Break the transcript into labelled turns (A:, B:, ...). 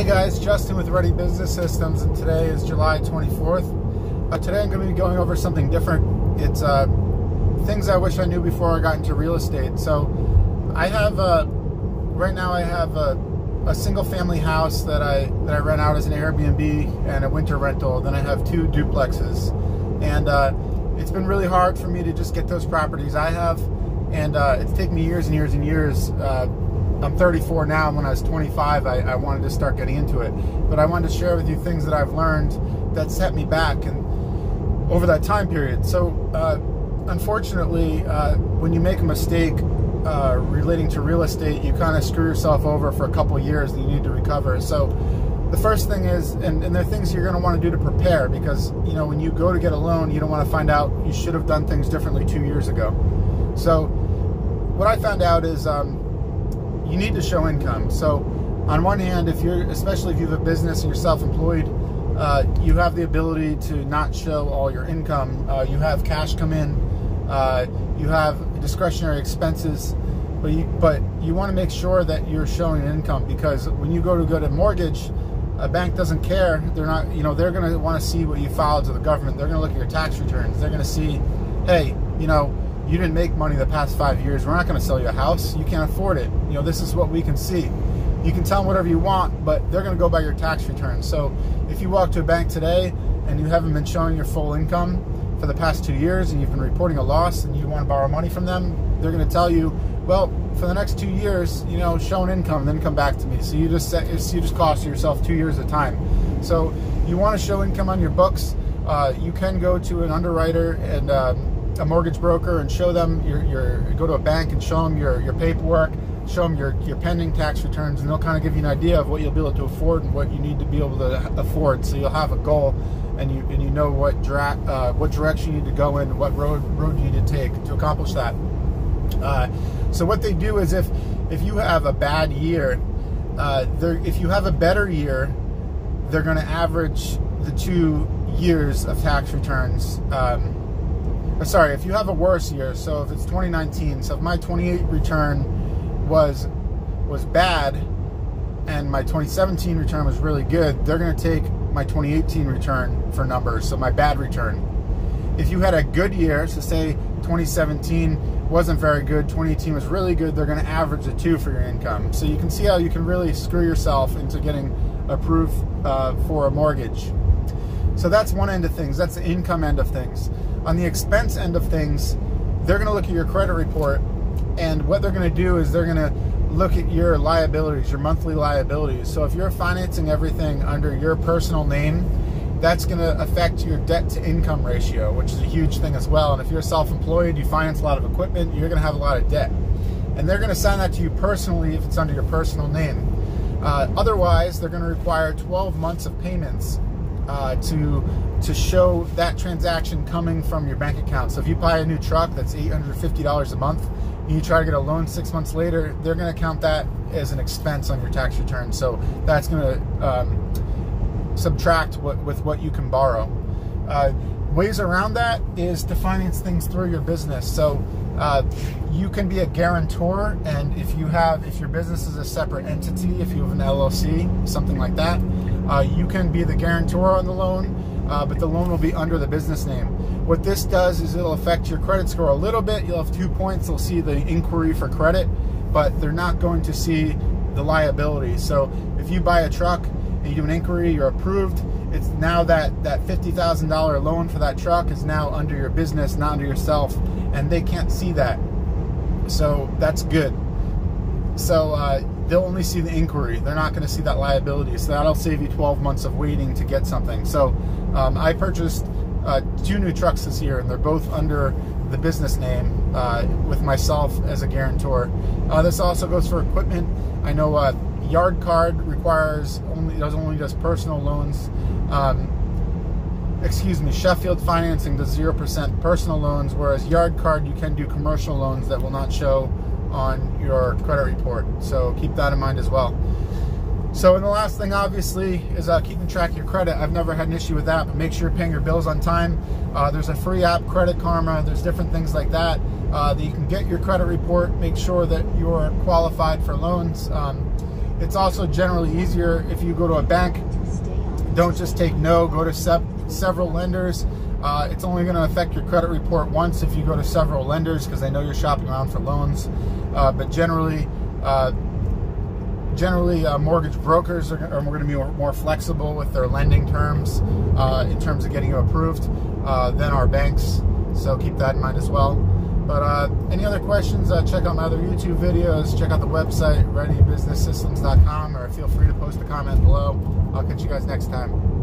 A: Hey guys, Justin with Ready Business Systems, and today is July 24th. Today I'm going to be going over something different. It's things I wish I knew before I got into real estate. So I have right now I have a single family house that I rent out as an Airbnb and a winter rental. Then I have 2 duplexes, and it's been really hard for me to just get those properties I have, and it's taken me years and years and years. I'm 34 now, and when I was 25, I wanted to start getting into it. But I wanted to share with you things that I've learned that set me back and over that time period. So, unfortunately, when you make a mistake relating to real estate, you kind of screw yourself over for a couple of years and you need to recover. So the first thing is, and there are things you're going to want to do to prepare, because, you know, when you go to get a loan, you don't want to find out you should have done things differently 2 years ago. So what I found out is, you need to show income. So on one hand, especially if you have a business and you're self-employed, you have the ability to not show all your income. You have cash come in, you have discretionary expenses, but you want to make sure that you're showing income, because when you go to mortgage, a bank doesn't care. They're not, you know, they're going to want to see what you filed to the government. They're going to look at your tax returns. They're going to see, hey, you know, you didn't make money the past 5 years. We're not going to sell you a house. You can't afford it. You know, this is what we can see. You can tell them whatever you want, but they're going to go by your tax returns. So if you walk to a bank today and you haven't been showing your full income for the past 2 years, and you've been reporting a loss, and you want to borrow money from them, they're going to tell you, well, for the next 2 years, you know, show an income and then come back to me. So you just cost yourself 2 years at a time. So you want to show income on your books. You can go to an underwriter and a mortgage broker and show them go to a bank and show them your paperwork, show them your pending tax returns, and they'll kind of give you an idea of what you'll be able to afford and what you need to be able to afford. So you'll have a goal, and you know what direction you need to go in, what road you need to take to accomplish that. So what they do is, if you have a bad year, if you have a better year, they're going to average the 2 years of tax returns. Sorry, if you have a worse year, so if it's 2019, so if my 28 return was bad and my 2017 return was really good, they're going to take my 2018 return for numbers, so my bad return. If you had a good year, so say 2017 wasn't very good, 2018 was really good, they're going to average a 2 for your income. So you can see how you can really screw yourself into getting approved for a mortgage. So that's one end of things. That's the income end of things. On the expense end of things, they're going to look at your credit report, and what they're going to do is they're going to look at your liabilities, your monthly liabilities. So if you're financing everything under your personal name, that's going to affect your debt to income ratio, which is a huge thing as well. And if you're self-employed, you finance a lot of equipment, you're going to have a lot of debt. And they're going to assign that to you personally if it's under your personal name. Otherwise, they're going to require 12 months of payments to show that transaction coming from your bank account. So if you buy a new truck that's $850 a month, and you try to get a loan 6 months later, they're going to count that as an expense on your tax return. So that's going to subtract with what you can borrow. Ways around that is to finance things through your business. So you can be a guarantor, and if your business is a separate entity, if you have an LLC, something like that, you can be the guarantor on the loan, but the loan will be under the business name. What this does is it'll affect your credit score a little bit. You'll have 2 points. They'll see the inquiry for credit, but they're not going to see the liability. So if you buy a truck and you do an inquiry, you're approved, it's now that $50,000 loan for that truck is now under your business, not under yourself, and they can't see that. So that's good. So they'll only see the inquiry. They're not going to see that liability. So that'll save you 12 months of waiting to get something. So I purchased 2 new trucks this year, and they're both under the business name with myself as a guarantor. This also goes for equipment. I know Yard Card only does personal loans. Sheffield Financing does 0% personal loans, whereas Yard Card, you can do commercial loans that will not show on your credit report. So keep that in mind as well. So, and the last thing, obviously, is keeping track of your credit. I've never had an issue with that, but make sure you're paying your bills on time. There's a free app, Credit Karma. There's different things like that that you can get your credit report, make sure that you're qualified for loans. It's also generally easier if you go to a bank. Don't just take no, go to several lenders. It's only going to affect your credit report once if you go to several lenders, because I know you're shopping around for loans. But generally mortgage brokers are going to be more flexible with their lending terms in terms of getting you approved than our banks. So keep that in mind as well. But any other questions, check out my other YouTube videos, check out the website, readybusinesssystems.com, or feel free to post a comment below. I'll catch you guys next time.